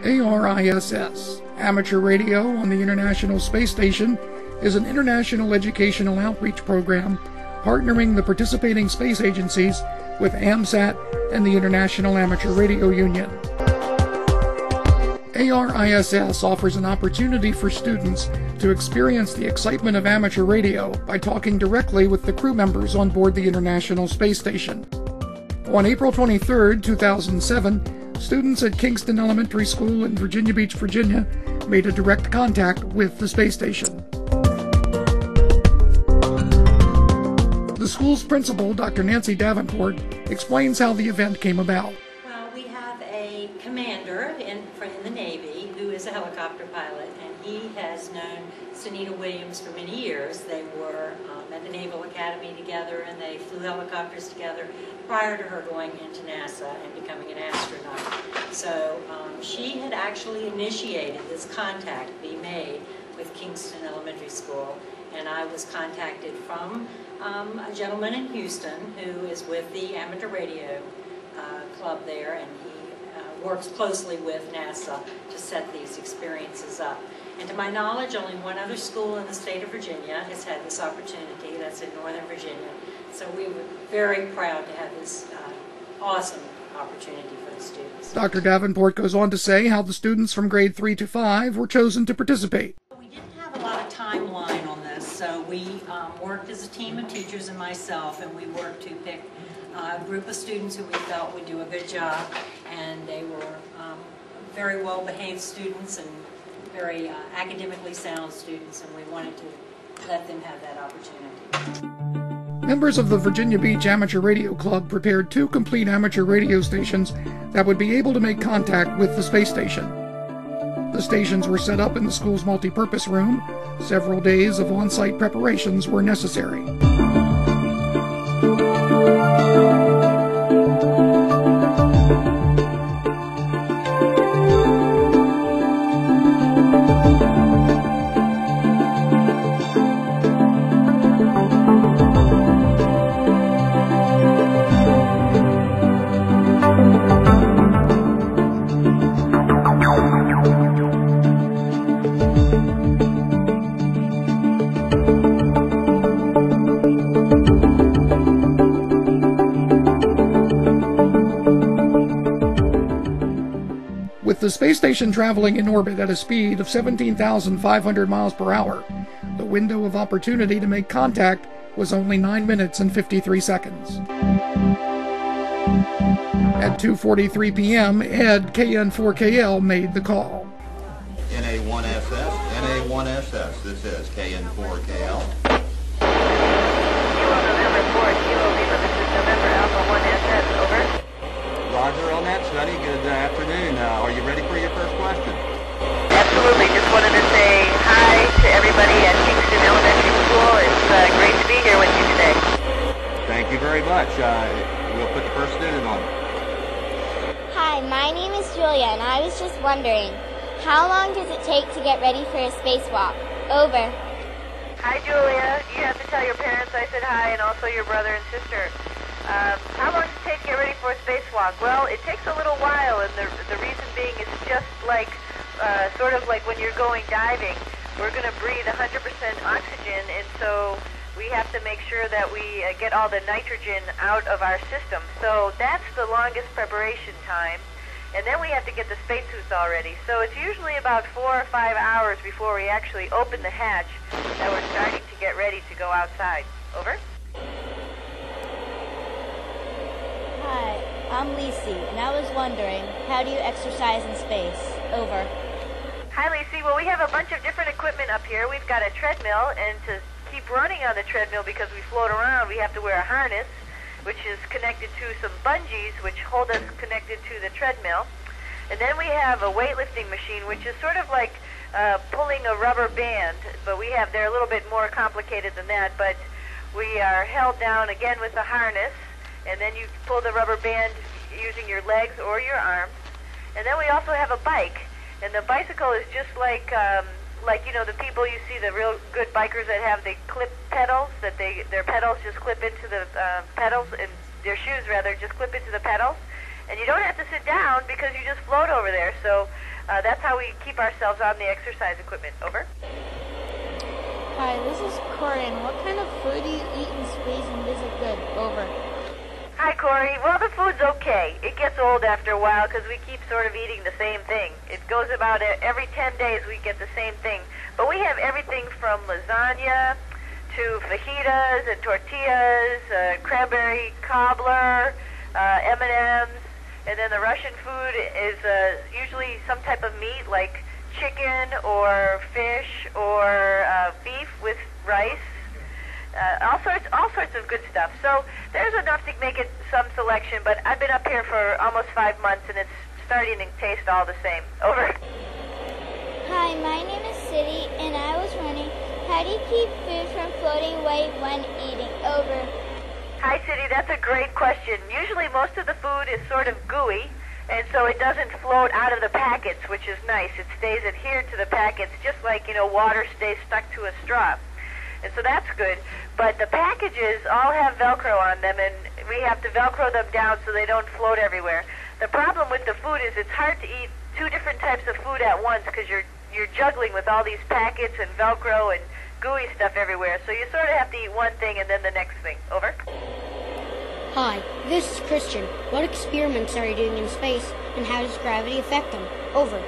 ARISS, Amateur Radio on the International Space Station, is an international educational outreach program partnering the participating space agencies with AMSAT and the International Amateur Radio Union. ARISS offers an opportunity for students to experience the excitement of amateur radio by talking directly with the crew members on board the International Space Station. On April 23, 2007, students at Kingston Elementary School in Virginia Beach, Virginia, made a direct contact with the space station. The school's principal, Dr. Nancy Davenport, explains how the event came about. Well, we have a commander in the Navy who is a helicopter pilot, and he has known Suni Williams for many years. They were at the Naval Academy together, and they flew helicopters together prior to her going into NASA and becoming an astronaut. So she had actually initiated this contact be made with Kingston Elementary School, and I was contacted from a gentleman in Houston who is with the amateur radio club there, and he works closely with NASA to set these experiences up. And to my knowledge, only one other school in the state of Virginia has had this opportunity. That's in Northern Virginia. So we were very proud to have this awesome opportunity for the students. Dr. Davenport goes on to say how the students from grade 3 to 5 were chosen to participate. We didn't have a lot of timeline on this, so we worked as a team of teachers and myself, and we worked to pick a group of students who we felt would do a good job, and they were very well-behaved students and very academically sound students, and we wanted to let them have that opportunity. Members of the Virginia Beach Amateur Radio Club prepared 2 complete amateur radio stations that would be able to make contact with the space station. The stations were set up in the school's multi-purpose room. Several days of on-site preparations were necessary. With the space station traveling in orbit at a speed of 17,500 miles per hour, the window of opportunity to make contact was only 9 minutes and 53 seconds. At 2:43 p.m., Ed, KN4KL, made the call. NA1SS, NA1SS, this is KN4KL. Kilo November 4, Kilo Lima, this is November Alpha 1SS, over. Roger on that, Suni. Good afternoon. Are you ready for your first question? Absolutely. Just wanted to say hi to everybody at Kingston Elementary School. It's great to be here with you today. Thank you very much. We'll put the first student on. Hi, my name is Julia, and I was just wondering, how long does it take to get ready for a spacewalk? Over. Hi, Julia. You have to tell your parents I said hi, and also your brother and sister. How long does it take to get ready for a spacewalk? Well, it takes a little while, and the reason being is just like, sort of like when you're going diving. We're going to breathe 100% oxygen, and so we have to make sure that we get all the nitrogen out of our system. So that's the longest preparation time. And then we have to get the spacesuits all ready. So it's usually about 4 or 5 hours before we actually open the hatch that we're starting to get ready to go outside. Over. Hi, I'm Lisi, and I was wondering, how do you exercise in space? Over. Hi, Lisi. Well, we have a bunch of different equipment up here. We've got a treadmill, and to keep running on the treadmill because we float around, we have to wear a harness, which is connected to some bungees, which hold us connected to the treadmill. And then we have a weightlifting machine, which is sort of like pulling a rubber band, but they're a little bit more complicated than that, but we are held down again with a harness, and then you pull the rubber band using your legs or your arms. And then we also have a bike, and the bicycle is just like you know, the people you see, the real good bikers that have the clip pedals, that their pedals just clip into the pedals, and their shoes rather just clip into the pedals, and you don't have to sit down because you just float over there. So That's how we keep ourselves on the exercise equipment. Over. Hi, this is Corin. What kind of food do you eat in space and is it good? Over. Hi, Corey. Well, the food's okay. It gets old after a while because we keep sort of eating the same thing. It goes about every 10 days we get the same thing. But we have everything from lasagna to fajitas and tortillas, cranberry cobbler, M&Ms, and then the Russian food is usually some type of meat like chicken or fish or beef with rice. All sorts of good stuff. So there's enough to make it some selection, but I've been up here for almost 5 months, and it's starting to taste all the same. Over. Hi, my name is City, and I was wondering, how do you keep food from floating away when eating? Over. Hi, City. That's a great question. Usually most of the food is sort of gooey, and so it doesn't float out of the packets, which is nice. It stays adhered to the packets, just like, water stays stuck to a straw. And so that's good. But the packages all have Velcro on them, and we have to Velcro them down so they don't float everywhere. The problem with the food is it's hard to eat two different types of food at once because you're juggling with all these packets and Velcro and gooey stuff everywhere. So you sort of have to eat one thing and then the next thing. Over. Hi, this is Christian. What experiments are you doing in space, and how does gravity affect them? Over.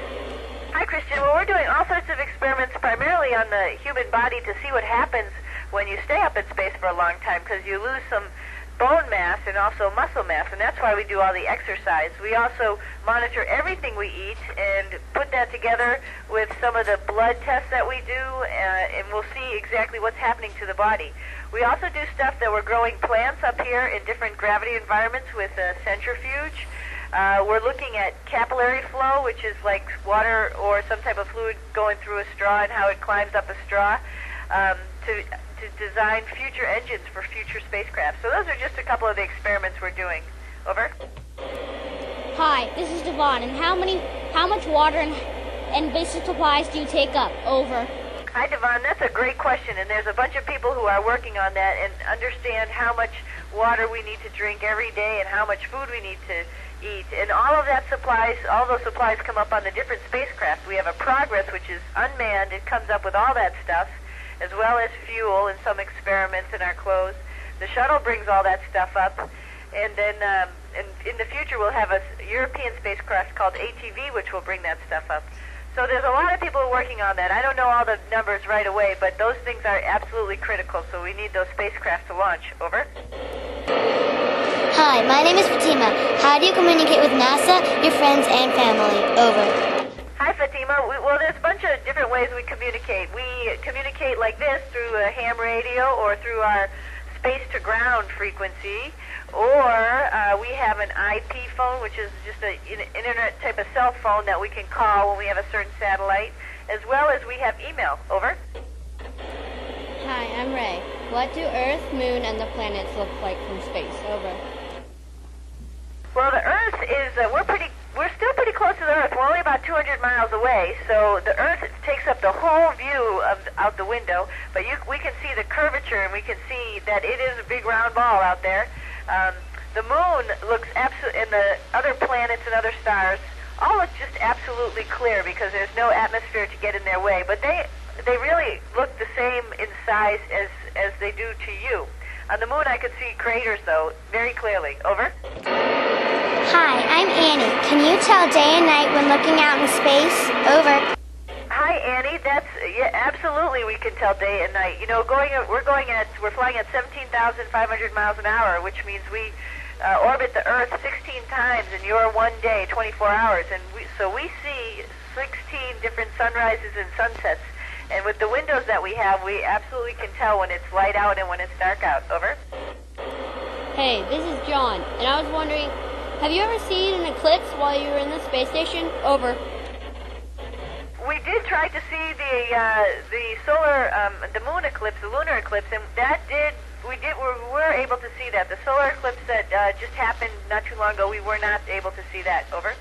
Hi, Christian. Well, we're doing all sorts of experiments primarily on the human body to see what happens when you stay up in space for a long time, because you lose some bone mass and also muscle mass, and that's why we do all the exercise. We also monitor everything we eat and put that together with some of the blood tests that we do, and we'll see exactly what's happening to the body. We also do stuff that we're growing plants up here in different gravity environments with a centrifuge. We're looking at capillary flow, which is like water or some type of fluid going through a straw and how it climbs up a straw, to design future engines for future spacecraft. So those are just a couple of the experiments we're doing. Over. Hi, this is Devon, and how much water and basic supplies do you take up? Over. Hi, Devon. That's a great question, and there's a bunch of people who are working on that and understand how much water we need to drink every day and how much food we need to eat. And all of that supplies, all those supplies come up on the different spacecraft. We have a Progress, which is unmanned. It comes up with all that stuff, as well as fuel and some experiments in our clothes. The shuttle brings all that stuff up. And then in the future, we'll have a European spacecraft called ATV, which will bring that stuff up. So there's a lot of people working on that. I don't know all the numbers right away, but those things are absolutely critical, so we need those spacecraft to launch. Over. Hi, my name is Fatima. How do you communicate with NASA, your friends, and family? Over. Hi, Fatima. Well, there's a bunch of different ways we communicate. We communicate like this through a ham radio or through our space-to-ground frequency, or we have an IP phone, which is just an internet type of cell phone that we can call when we have a certain satellite, as well as we have email. Over. Hi, I'm Ray. What do Earth, Moon, and the planets look like from space? Over. Well, the Earth is, we're still pretty close to the Earth. We're only about 200 miles away, so the Earth takes up the whole view out the window, but we can see the curvature, and we can see that it is a big round ball out there. The moon looks and the other planets and other stars all look just absolutely clear because there's no atmosphere to get in their way, but they really look the same in size as they do to you. On the moon, I could see craters, though, very clearly. Over. Hi, I'm Annie. Can you tell day and night when looking out in space? Over. Hi, Annie. Absolutely we can tell day and night. We're flying at 17,500 miles an hour, which means we orbit the Earth 16 times in your one day, 24 hours, and so we see 16 different sunrises and sunsets. And with the windows that we have, we absolutely can tell when it's light out and when it's dark out. Over. Hey, this is John, and I was wondering, have you ever seen an eclipse while you were in the space station? Over. We did try to see the moon eclipse, the lunar eclipse, and we were able to see that. The solar eclipse that just happened not too long ago, we were not able to see that. Over.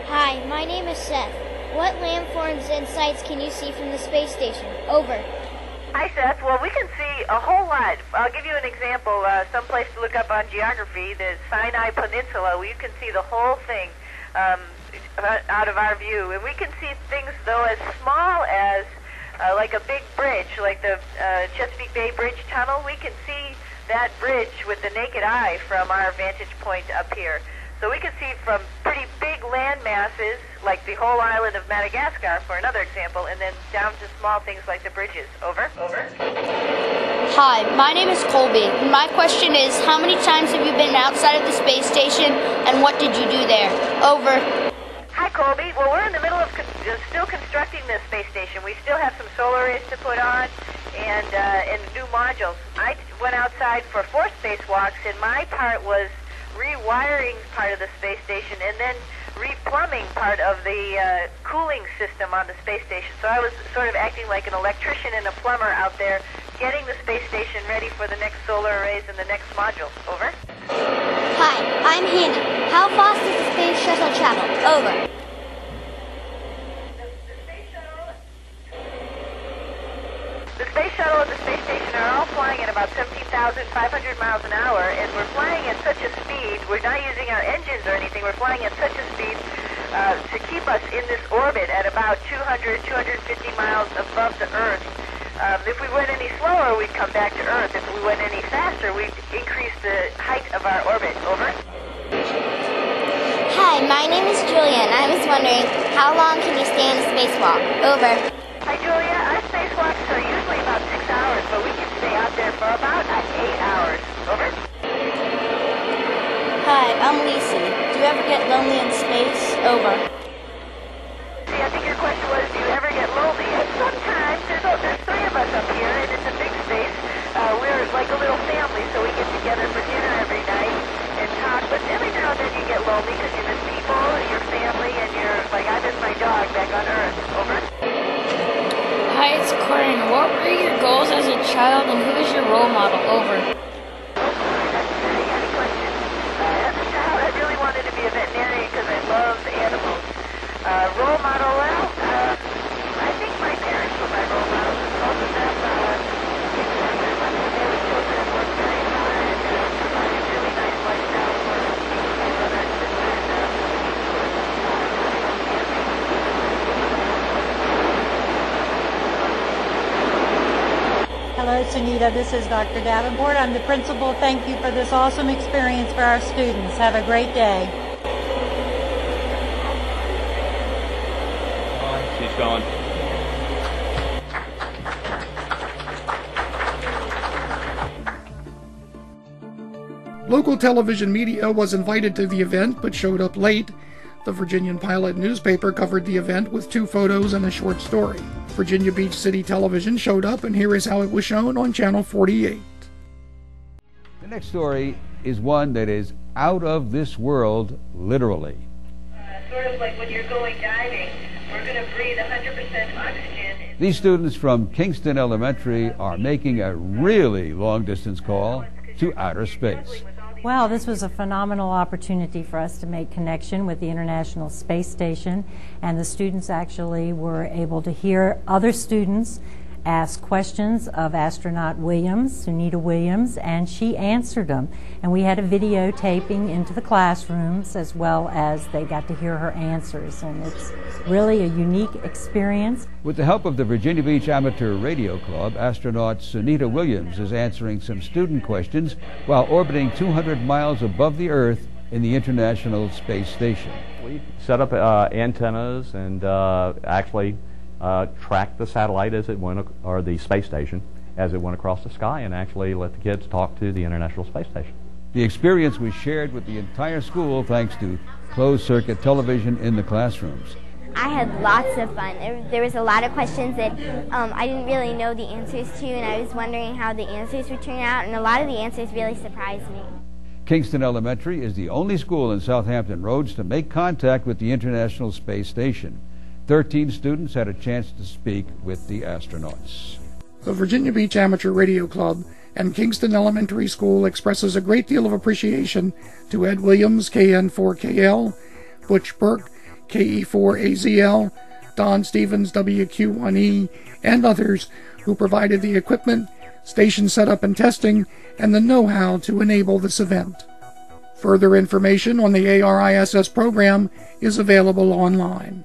Hi, my name is Seth. What landforms and sites can you see from the space station? Over. Hi, Seth. Well, we can see a whole lot. I'll give you an example. Someplace to look up on geography, the Sinai Peninsula, where you can see the whole thing. out of our view. And we can see things, though, as small as like a big bridge, like the Chesapeake Bay Bridge Tunnel. We can see that bridge with the naked eye from our vantage point up here. So we can see from pretty big land masses, like the whole island of Madagascar, for another example, and then down to small things like the bridges. Over. Over. Hi, my name is Colby. My question is, how many times have you been outside of the space station, and what did you do there? Over. Hi, Colby. Well, we're in the middle of still constructing this space station. We still have some solar arrays to put on and new modules. I went outside for 4 spacewalks, and my part was rewiring part of the space station and then replumbing part of the cooling system on the space station. So I was sort of acting like an electrician and a plumber out there, getting the space station ready for the next solar arrays and the next module. Over. Hi, I'm Hannah. How fast does the space shuttle travel? Over. The space shuttle and the space station are all flying at about 17,500 miles an hour, and we're flying at such a speed, we're not using our engines or anything, we're flying at such a speed to keep us in this orbit at about 200, 250 miles above the Earth. If we went any slower, we'd come back to Earth. If we went any faster, we'd increase the height of our orbit. Over. Hi, my name is Julia, and I was wondering, how long can you stay in a spacewalk? Over. Hi, Julia. Our spacewalks are usually about 6 hours, but we can stay out there for about 8 hours. Over. Hi, I'm Lisa. Do you ever get lonely in space? Over. See, I think your question was, do you ever get lonely? And sometimes, there's 3 of us up here, and it's a big space. We're like a little family, so we get together for dinner every night and talk. But every now and then you get lonely because you miss people, your family, and you're like, I miss my dog back on Earth. Over. Hi, it's Corinne. What were your goals as a child, and who is your role model? Over. That's a very good question. As a child, I really wanted to be a veterinarian because I love animals. Role model, well, I think my parents were my role models. Both of them, they were children and worked very hard and provided really nice lifestyle for my brother and sister. Hello, Sunita. This is Dr. Davenport. I'm the principal. Thank you for this awesome experience for our students. Have a great day. She's gone. Local television media was invited to the event but showed up late. The Virginian Pilot newspaper covered the event with 2 photos and a short story. Virginia Beach City Television showed up, and here is how it was shown on Channel 48. The next story is one that is out of this world, literally. Sort of like when you're going diving, we're going to breathe 100% oxygen. These students from Kingston Elementary are making a really long-distance call to outer space. Well, this was a phenomenal opportunity for us to make connection with the International Space Station, and the students actually were able to hear other students ask questions of astronaut Williams, Sunita Williams, and she answered them. And we had a videotaping into the classrooms as well as they got to hear her answers, and it's really a unique experience. With the help of the Virginia Beach Amateur Radio Club, astronaut Sunita Williams is answering some student questions while orbiting 200 miles above the Earth in the International Space Station. We set up antennas and actually track the satellite as it went, or the space station as it went across the sky, and actually let the kids talk to the International Space Station. The experience was shared with the entire school thanks to closed-circuit television in the classrooms. I had lots of fun. There was a lot of questions that I didn't really know the answers to, and I was wondering how the answers would turn out, and a lot of the answers really surprised me. Kingston Elementary is the only school in Southampton Roads to make contact with the International Space Station. 13 students had a chance to speak with the astronauts. The Virginia Beach Amateur Radio Club and Kingston Elementary School expresses a great deal of appreciation to Ed Williams, KN4KL, Butch Burke, KE4AZL, Don Stevens, WQ1E, and others who provided the equipment, station setup and testing, and the know-how to enable this event. Further information on the ARISS program is available online.